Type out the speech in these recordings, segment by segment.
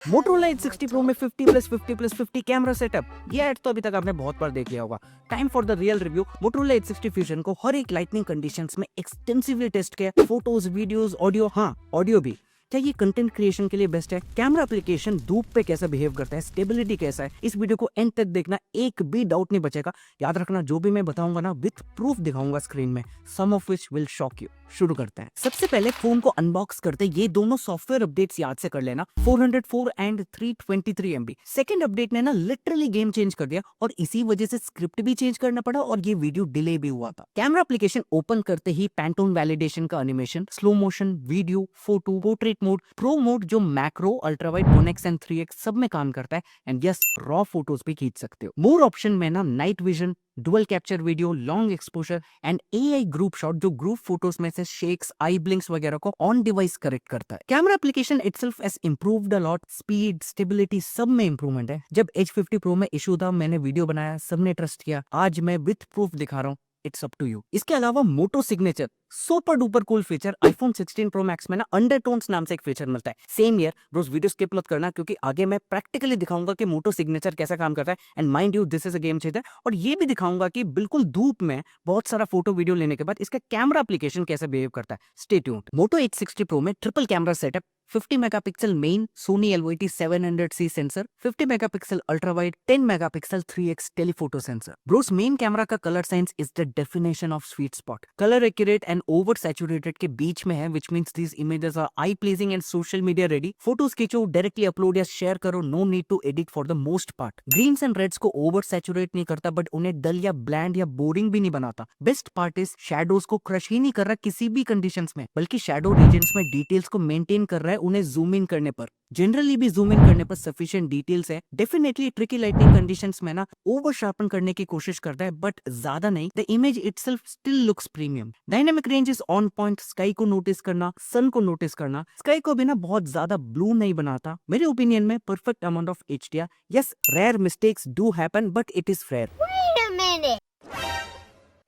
Motorola H60 Pro में 50+50+50 camera setup. ये add तो अभी तक आपने बहुत बार देख लिया होगा। Time for the real review. Motorola H60 Fusion को हर एक लाइटनिंग कंडीशंस में एक्सटेंसिवली टेस्ट किया, फोटोज, वीडियोस, ऑडियो, हाँ ऑडियो भी। क्या ये कंटेंट क्रिएशन के लिए बेस्ट है? कैमरा एप्लीकेशन धूप पे कैसा बिहेव करता है, स्टेबिलिटी कैसा है, इस वीडियो को एंड तक देखना, एक भी डाउट नहीं बचेगा। याद रखना, जो भी मैं बताऊंगा ना विथ प्रूफ दिखाऊंगा स्क्रीन में, some of which will shock you. शुरू करते हैं। सबसे पहले फोन को अनबॉक्स करते ये दोनों सॉफ्टवेयर अपडेट्स याद से कर लेना, 404 एंड 323 MB। सेकंड अपडेट ने ना लिटरली गेम चेंज कर दिया और इसी वजह से स्क्रिप्ट भी चेंज करना पड़ा और ये वीडियो डिले भी हुआ था। कैमरा एप्लीकेशन ओपन करते ही पैंटोन वैलिडेशन का animation, slow motion, video, photo, portrait mode, pro mode जो macro, ultrawide, 1x and 3x सब में काम करता है, एंड यस रॉ फोटोज भी खींच सकते हो। मोर ऑप्शन में ना night vision, dual capture video, long exposure and AI group shot जो ग्रुप फोटोज में से शेक्स, आई ब्लिंक्स वगैरह को ऑन डिवाइस करेक्ट करता है। Camera application itself has improved a lot, speed, stability सब में इंप्रूवमेंट है। जब H50 Pro में इशू था, मैंने वीडियो बनाया, सबने ट्रस्ट किया, आज मैं विथ प्रूफ दिखा रहा हूँ। It's up to you. इसके अलावा Moto signature super duper cool feature. iPhone 16 Pro Max में ना अंडरटोन्स नाम से एक फीचर मिलता है। Same year Bros, video skip मत करना क्योंकि आगे मैं प्रैक्टिकली दिखाऊंगा कि मोटो सिग्नेचर कैसा काम करता है, and mind you this is a game changer. और ये भी दिखाऊंगा कि बिल्कुल धूप में बहुत सारा फोटो वीडियो लेने के बाद इसका कैमरा एप्लीकेशन कैसे बिहेव करता है। Stay tuned. Moto H60 Pro में triple camera setup, 50 megapixel main Sony LVT 700C sensor, 50 megapixel ultra wide, 10 megapixel 3x telephoto sensor. Bros main camera का colour science is the definition of sweet spot. Colour accurate and over saturated के बीच में है, which means these images are eye pleasing and social media ready. Photos खींचो, directly upload या share करो, no need to edit for the most part. Greens and reds को oversaturate नहीं करता, बट उन्हें डल या ब्लैंड या बोरिंग भी नहीं बनाता। बेस्ट पार्ट इज शैडोज को क्रश ही नहीं कर रहा किसी भी कंडीशंस में, बल्कि शैडो रीजन्स में डिटेल्स को मेंटेन कर रहा है, उन्हें जूम इन करने पर। जनरली भी जूम इन करने पर सफिशिएंट डिटेल्स है। डेफिनेटली ट्रिकी लाइटिंग कंडीशंस में ना ओवर शार्पन करने की कोशिश करता है, बट ज्यादा नहीं। The image itself still looks premium. Dynamic range is on point. Sky को नोटिस करना, सन को नोटिस करना, स्काई को भी ना बहुत ज्यादा ब्लू नहीं बनाता। मेरे ओपिनियन में perfect amount of HDR। Yes, rare mistakes do happen, but it is rare. Wait a minute.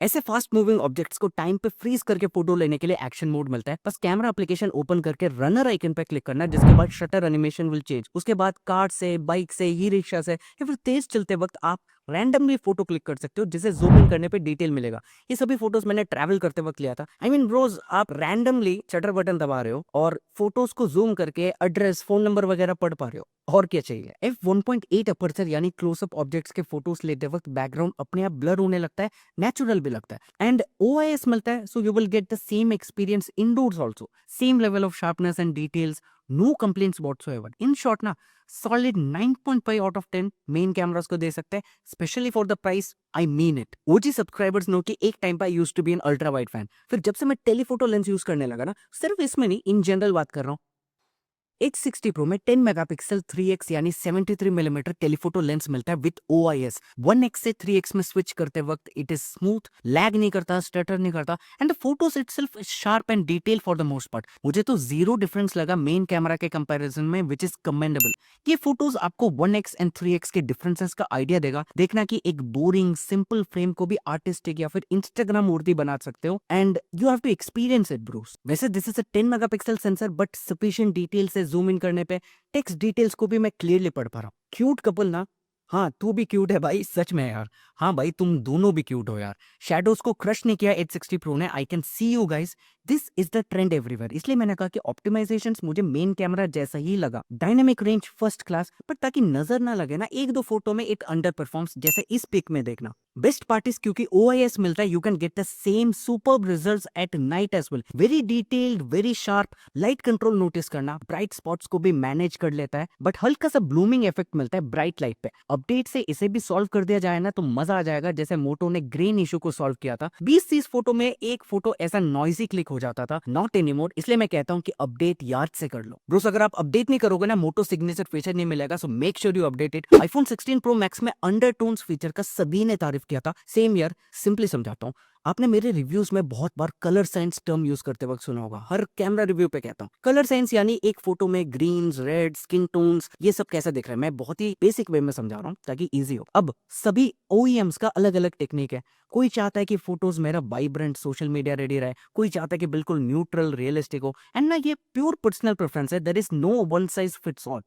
ऐसे फास्ट मूविंग ऑब्जेक्ट्स को टाइम पे फ्रीज करके फोटो लेने के लिए एक्शन मोड मिलता है। बस कैमरा एप्लीकेशन ओपन करके रनर आइकन पे क्लिक करना, जिसके बाद शटर एनिमेशन विल चेंज। उसके बाद कार से, बाइक से, ई रिक्शा से या फिर तेज चलते वक्त आप रैंडमली फोटो क्लिक कर सकते हो, जिसे जूम इन करने पे डिटेल मिलेगा। ये सभी फोटोज मैंने ट्रैवल करते वक्त लिया था। आई मीन रोज आप रैंडमली शटर बटन दबा रहे हो और फोटोज को जूम करके एड्रेस, फोन नंबर वगैरह पढ़ पा रहे हो। और क्या चाहिए। f1.8 अपर्चर यानी क्लोजअप ऑब्जेक्ट्स के फोटोज लेते वक्त बैकग्राउंड अपने आप ब्लर होने लगता है, नेचुरल भी लगता है। एंड OIS मिलता है, so you will get the same experience indoors also. Same level of sharpness and details, no complaints whatsoever. In short ना solid 9.5 out of 10 main cameras को दे सकते हैं, specially for the price. I mean it. OG subscribers know कि एक time पर I used to be an ultra wide fan, फिर जब से मैं टेलीफोटो लेंस यूज करने लगा ना, सिर्फ इसमें नहीं, इन जनरल बात कर रहा हूँ, H60 Pro में 10 मेगापिक्सल 3x यानी 73 मिलीमीटर टेलीफोटो लेंस मिलता है विद OIS। 1x से 3x में स्विच करते वक्त इट इज स्मूथ, लैग नहीं करता, स्टटर नहीं करता, and the photos itself is sharp and detail for the most part. मुझे तो जीरो डिफरेंस लगा मेन कैमरा के कंपैरिजन में, विच इज कमेंडेबल। ये फोटोज आपको 1x एंड 3x के डिफरेंसेस का आइडिया देगा। देखना कि एक बोरिंग सिंपल फ्रेम को भी आर्टिस्टिक या फिर इंस्टाग्राम मूर्ति बना सकते हो, and you have to experience it Bruce. वैसे this is a 10 megapixel sensor, but sufficient detail से जूम इन करने पे टेक्स्ट डिटेल्स को भी मैं क्लियरली पढ़ पा रहा हूँ। क्यूट कपल ना, हाँ तू भी क्यूट है भाई, सच में यार। हाँ भाई, तुम दोनों भी क्यूट हो यार। शैडोज को क्रश नहीं किया H60 Pro ने। I can see you guys, this is the trend everywhere. इसलिए मैंने कहा कि ऑप्टिमाइजेशंस मुझे मेन कैमरा जैसा ही लगा। Dynamic range first class, but ताकि नजर ना लगे ना एक दो फोटो में इट अंडर परफॉर्म्स, जैसे इस पिक में देखना। बेस्ट पार्ट इज क्योंकि OIS मिलता है, you can get the same superb results at night as well. Very detailed, very sharp. Light control notice करना, ब्राइट स्पॉट्स को भी मैनेज कर लेता है, बट हल्का सा ब्लूमिंग इफेक्ट मिलता है ब्राइट लाइट पे। अपडेट से इसे भी सॉल्व कर दिया जाए ना तो मजा आ जाएगा, जैसे मोटो ने ग्रेन इशू को सॉल्व किया था। 20-30 फोटो में एक फोटो ऐसा नॉइजी क्लिक हो जाता था, नॉट एनीमोर। इसलिए मैं कहता हूँ कि अपडेट याद से कर लो ब्रोस। अगर आप अपडेट नहीं करोगे ना, मोटो सिग्नेचर फीचर नहीं मिलेगा, so make sure you update it. iPhone 16 Pro Max में अंडरटोन्स फीचर का सभी ने तारीफ किया था। Same year. सिंपली समझाता हूँ, आपने मेरे रिव्यूज में बहुत बार कलर साइंस टर्म यूज करते वक्त सुना होगा। हर कैमरा रिव्यू पे कहता हूँ कलर साइंस यानी एक फोटो में ग्रीन्स, रेड, स्किन टोन्स ये सब कैसा दिख रहा है। मैं बहुत ही बेसिक वे में समझा रहा हूँ ताकि इजी हो। अब सभी OEMs का अलग अलग टेक्निक है। कोई चाहता है कि फोटोज मेरा वाइब्रेंट, सोशल मीडिया रेडी रहे, कोई चाहता है कि बिल्कुल न्यूट्रल, रियलिस्टिक हो, एंड ना ये प्योर पर्सनल प्रेफरेंस है। There is no one size fits all.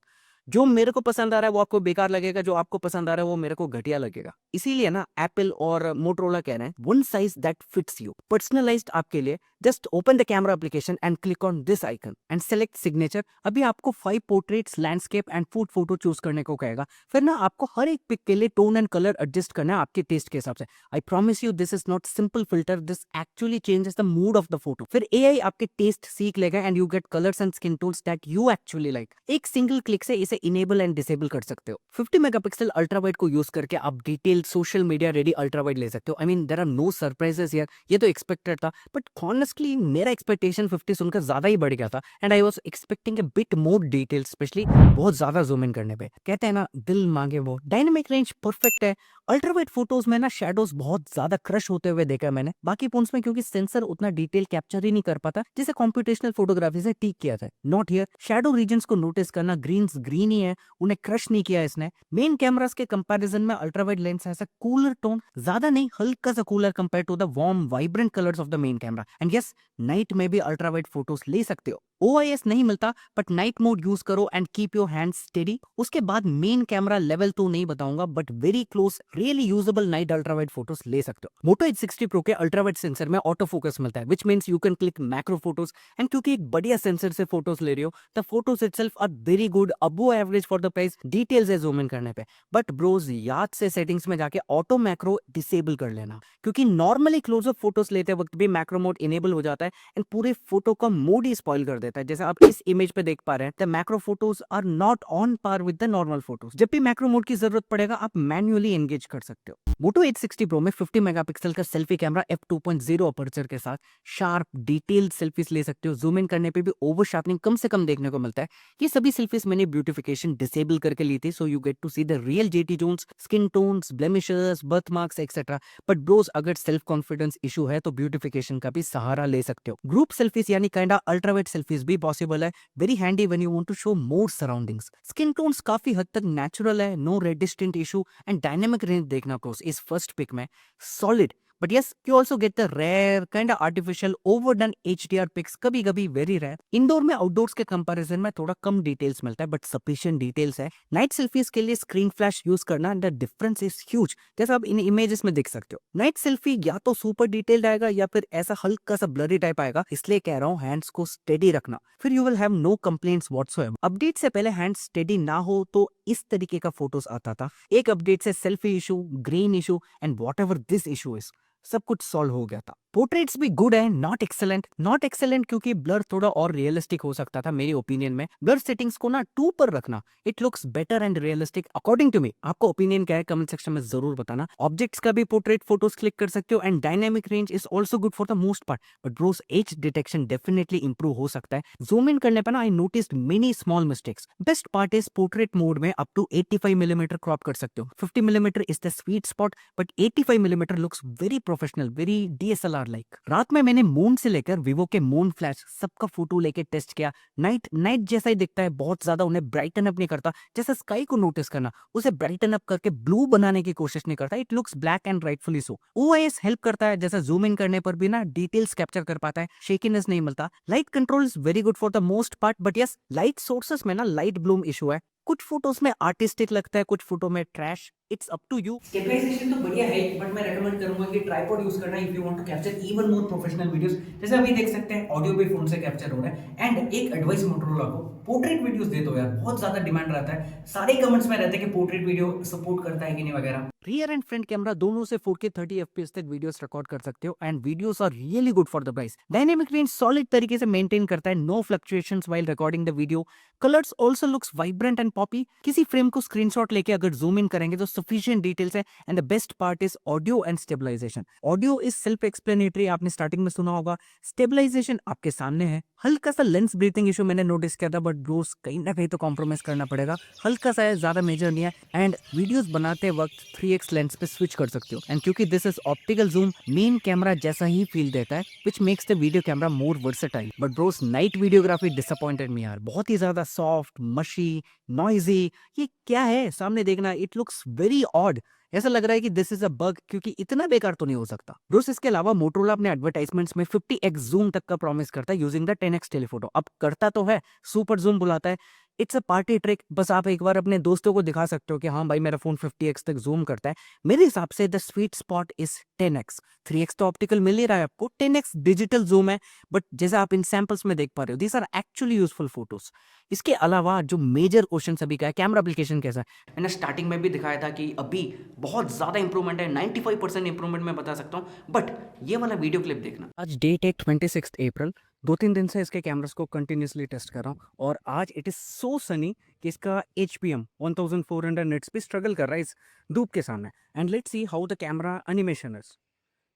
जो मेरे को पसंद आ रहा है वो आपको बेकार लगेगा, जो आपको पसंद आ रहा है वो मेरे को घटिया लगेगा। इसीलिए ना एप्पल और मोटरोला कह रहे हैं one size that fits you, personalised आपके लिए। Just open the camera application and click on this icon and select signature. अभी आपको 5 portraits, landscape and food photo choose करने को कहेगा। फिर ना आपको हर एक पिक के लिए टोन एंड कलर एडजस्ट करना है आपके टेस्ट के हिसाब से। I promise you this is not simple filter, this actually changes the mood of the photo. फिर एआई आपके टेस्ट सीख लेगा and you get colours and skin tones that you actually like. एक सिंगल क्लिक से इसे enable and disable कर सकते हो। 50 मेगापिक्सल अल्ट्रावाइड को यूज करके आप detail social media ready ultrawide ले सकते हो। I mean there are no surprises here, ये तो एक्सपेक्टेड था, बट ऑनेस्टली मेरा एक्सपेक्टेशन 50 सुनकर ज्यादा ही बढ़ गया था and I was expecting a bit more detail, specially बहुत ज्यादा जूम इन करने पे। कहते हैं ना दिल मांगे वो। डायनामिक रेंज परफेक्ट है। अल्ट्रावाइड फोटोज में ना शैडोज बहुत ज्यादा क्रश होते हुए देखा है मैंने बाकी फोन्स में, क्योंकि सेंसर उतना डिटेल कैप्चर ही नहीं कर पाता जिसे कंप्यूटेशनल फोटोग्राफी से ठीक किया था। Not here. शैडो रीजन्स को नोटिस करना, ग्रीन्स ग्रीन ही है, उन्हें क्रश नहीं किया इसने। मेन कैमरास के कंपैरिजन में अल्ट्रावाइड लेंस ऐसा कूलर टोन, ज्यादा नहीं हल्का सा cooler compare to the warm vibrant colours of the main camera. And yes, night में भी अल्ट्रावाइड फोटोज ले सकते हो। OIS नहीं मिलता, बट नाइट मोड यूज करो and keep your hand steady. उसके बाद मेन कैमरा लेवल तो नहीं बताऊंगा, but very close really usable night ultrawide photos ले सकते हो। मोटो H60 Pro के अल्ट्रावाइड सेंसर में ऑटो फोकस मिलता है, which means you can click macro photos. And क्योंकि एक बढ़िया सेंसर से फोटोज ले रहे हो, the photos itself are very good, above average for the price. Details है जूम इन करने पे, बट ब्रोज याद से सेटिंग्स में जाके ऑटो मैक्रो डिसेबल कर लेना, क्योंकि नॉर्मली क्लोजअप फोटोज लेते वक्त भी मैक्रो मोड इनेबल हो जाता है एंड पूरे फोटो का मूड ही स्पॉइल कर देता है। जैसे आप इस इमेज पे देख पा रहे हैं, the macro photos are not on par with the normal photos. जब भी मैक्रो मोड की जरूरत पड़ेगा आप मैन्युअली एंगेज कर सकते हो। मोटो H60 Pro में 50 मेगापिक्सल का सेल्फी कैमरा f2.0 अपर्चर के साथ शार्प डिटेल्ड सेल्फीज ले सकते हो। जूम इन करने पे भी ओवर शार्पनिंग कम से कम देखने को मिलता है। ये सभी सेल्फीज मैंने ब्यूटिफिकेशन डिसेबल करके ली थी, so you get to see the real JT zones, skin tones, blemishes, birth marks etcetera. But bros अगर सेल्फ कॉन्फिडेंस इशू है तो ब्यूटिफिकेशन का भी सहारा ले सकते हो। ग्रुप सेल्फीज यानी काइंडा अल्ट्रावाइड सेल्फीज भी पॉसिबल है, very handy when you want to show more surroundings. Skin tones काफी हद तक नेचुरल है, no reddish tint issue and dynamic range देखना ब्रोज इस फर्स्ट पिक में solid. But yes, you also get the rare kind of artificial overdone HDR pics, कभी कभी very rare. Indoor में आउटडोर्स के कंपैरिजन में थोड़ा कम डिटेल्स मिलता है, बट सफिशिएंट डिटेल्स है। नाइट सेल्फीज के लिए स्क्रीन फ्लैश यूज करना, द डिफरेंस इज ह्यूज, जैसा आप इन इमेजेस में देख सकते हो। नाइट सेल्फी या तो सुपर डिटेल्ड आएगा या फिर ऐसा हल्का सा ब्लरी टाइप आएगा, इसलिए कह रहा हूँ हैंड्स को स्टेडी रखना, फिर you will have no complaints whatsoever. Update से पहले हैंड स्टेडी ना हो तो इस तरीके का फोटोज आता था। एक अपडेट से selfie issue, green issue and whatever this issue is, सब कुछ सॉल्व हो गया था। पोर्ट्रेट्स भी गुड है, नॉट एक्सेलेंट। नॉट एक्सेलेंट क्योंकि ब्लर थोड़ा और रियलिस्टिक हो सकता था मेरी ओपिनियन में। ब्लर सेटिंग्स को ना 2 पर रखना, it looks better and realistic according to me. आपको ओपिनियन क्या है कमेंट सेक्शन में जरूर बताना। ऑब्जेक्ट्स का भी पोर्ट्रेट फोटोज क्लिक कर सकते हो and dynamic range is also good for the most part, but Bros as detection definitely improve हो सकता है। जूम इन करने पर ना I noticed many small mistakes. Best part is portrait mode में अप टू 85 मिलीमीटर क्रॉप कर सकते हो। 50 millimetre is the sweet spot, but 85 millimetre looks very professional, very DSLR like. रात में मैंने मून से लेकर विवो के मून फ्लैश सबका फोटो लेके टेस्ट किया। नाइट नाइट जैसा ही दिखता है, बहुत ज्यादा उन्हें ब्राइटन अप नहीं करता। जैसे स्काई को नोटिस करना, उसे ब्राइटन अप करके ब्लू बनाने की कोशिश नहीं करता। It looks black and rightfully so. OIS help करता है, जैसा जूम इन करने पर भी ना डिटेल्स कैप्चर कर पाता है, शेकीनेस नहीं मिलता। Light control is very good for the most part, but yes light sources में ना लाइट ब्लूम इशू है। कुछ फोटोज में आर्टिस्टिक लगता है, कुछ फोटो में trash, it's up to you. Stabilisation तो बढ़िया है, बट मैं रेकमेंड करूंगा कि ट्राइपॉड यूज करना if you want to capture even more professional videos. जैसे अभी देख सकते हैं ऑडियो भी फोन से कैप्चर हो रहा है। एंड एक एडवाइस मोटोरोला को, पोर्ट्रेट वीडियोस दे दो यार, बहुत ज्यादा डिमांड रहता है, सारे कमेंट्स में रहते हैं कि पोर्ट्रेट वीडियो सपोर्ट करता है कि नहीं वगैरह। रियर एंड फ्रंट कैमरा दोनों से 4K 30 FPS तक वीडियोस रिकॉर्ड कर सकते हो and videos are really good for the price. Dynamic range solid तरीके से मेंटेन करता है, no fluctuations while recording the video. Colours also looks vibrant and poppy. किसी फ्रेम को स्क्रीनशॉट लेके अगर जूम इन करेंगे तो सफिशिएंट डिटेल्स है। And the best part is audio and stabilisation. Audio is self explanatory, आपने स्टार्टिंग में सुना होगा। स्टेबलाइजेशन आपके सामने है। हल्का सा लेंस ब्रीथिंग इशू मैंने नोटिस किया था, बट ब्रोस कहीं ना कहीं तो कॉम्प्रोमाइज करना पड़ेगा। हल्का सा है, ज्यादा मेजर नहीं है। एंड वीडियोस बनाते वक्त 3x लेंस पे स्विच कर सकते हो। एंड क्योंकि this is optical zoom, main camera जैसा ही फील देता है, which makes the video camera more versatile. But Bros night videography disappointed मी यार, बहुत ही ज्यादा सॉफ्ट, मशी, नॉइजी। ये क्या है सामने देखना, इट लुक्स वेरी ऑड। ऐसा लग रहा है कि दिस इज अ बग, क्योंकि इतना बेकार तो नहीं हो सकता। ब्रोस इसके अलावा मोटोरोला अपने एडवर्टाइजमेंट्स में 50x जूम तक का प्रॉमिस करता है यूजिंग द 10x टेलीफोटो। अब करता तो है, सुपर जूम बुलाता है। It's a party trick. बस आप एक बार अपने दोस्तों को दिखा सकते हो कि हाँ भाई मेरा फोन 50x तक जूम करता है। मेरे हिसाब से the sweet spot is 10x। 3x तो ऑप्टिकल मिल ही रहा है आपको, 10x डिजिटल जूम है। बट जैसे आप इन सैंपल्स में देख पा रहे हो, these are actually useful photos. इसके अलावा जो मेजर क्वेश्चन अभी का है, कैमरा एप्लीकेशन कैसा है, मैंने स्टार्टिंग में भी दिखाया था कि अभी बहुत ज्यादा इंप्रूवमेंट है, 95% इंप्रूवमेंट मैं बता सकता हूँ। बट ये वाला वीडियो क्लिप देखना। आज डेट है 26 अप्रैल। 2-3 दिन से इसके कैमरास को कंटिन्यूसली टेस्ट कर रहा हूँ, और आज इट इज सो सनी कि इसका HPM 1400 निट्स पे स्ट्रगल कर रहा है इस धूप के सामने। And let's see how the camera animation is.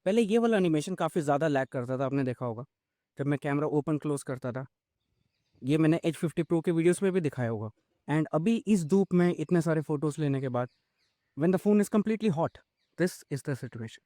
पहले ये वाला एनिमेशन काफ़ी ज़्यादा लैग करता था, आपने देखा होगा जब मैं कैमरा ओपन क्लोज करता था। ये मैंने H50 Pro के वीडियोस में भी दिखाया होगा। एंड अभी इस धूप में इतने सारे फोटोज लेने के बाद, when the phone is completely hot, this is the situation.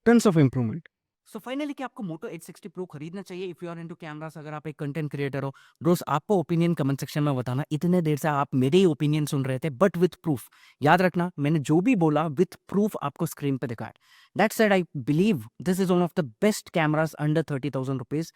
Tons of improvement. So finally कि आपको Moto H60 Pro खरीदना चाहिए if you are into cameras, अगर आप एक कंटेंट क्रिएटर हो। दोस्त आपको ओपिनियन कमेंट सेक्शन में बताना। इतने देर से आप मेरे ही ओपिनियन सुन रहे थे, बट विथ प्रूफ। याद रखना, मैंने जो भी बोला विथ प्रूफ आपको स्क्रीन पे दिखाया। That said I believe this is one of the best cameras under 30,000 rupees.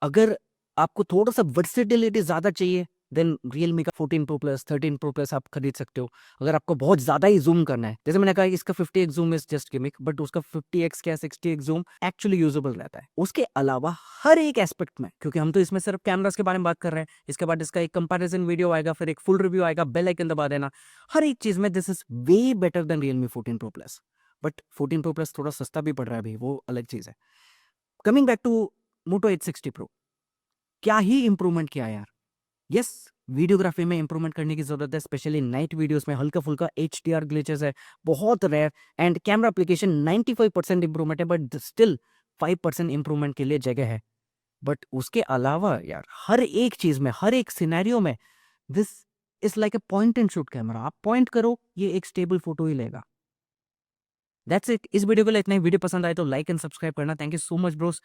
अगर आपको थोड़ा सा वर्सेटिलिटी ज़्यादा चाहिए, देन Realme का 14 Pro Plus 13 Pro Plus आप खरीद सकते हो। अगर आपको बहुत ज़्यादा ही जूम करना है, जैसे मैंने कहा इसका 50x zoom is just gimmick, but उसका 50x क्या 60x जूम एक्चुअली यूजेबल रहता है। उसके अलावा हर एक एस्पेक्ट में, क्योंकि हम तो इसमें सिर्फ कैमरास के बारे में बात कर रहे हैं, इसके बाद इसका एक कंपैरिजन वीडियो आएगा, फिर एक फुल रिव्यू आएगा, बेल आइकन दबा देना। हर एक चीज़ में this is way better than Realme 14 Pro Plus। But 14 Pro Plus थोड़ा सस्ता भी पड़ रहा है अभी, वो अलग चीज़ है। Coming back to Moto H60 Pro, क्या ही इंप्रूवमेंट किया यार। यस, वीडियोग्राफी में इंप्रूवमेंट करने की जरूरत है, स्पेशली नाइट वीडियोस में हल्का फुल्का HDR ग्लिचेस है, बहुत rare. And camera application 95% improvement है, बट स्टिल 5% इंप्रूवमेंट के लिए जगह है। बट उसके अलावा यार हर एक चीज में, हर एक सिनेरियो में, this is like a point and shoot camera. आप पॉइंट करो, ये एक स्टेबल फोटो ही लेगा। That's it. इस वीडियो को इतना ही। वीडियो पसंद आए तो लाइक एंड सब्सक्राइब करना। Thank you so much Bros.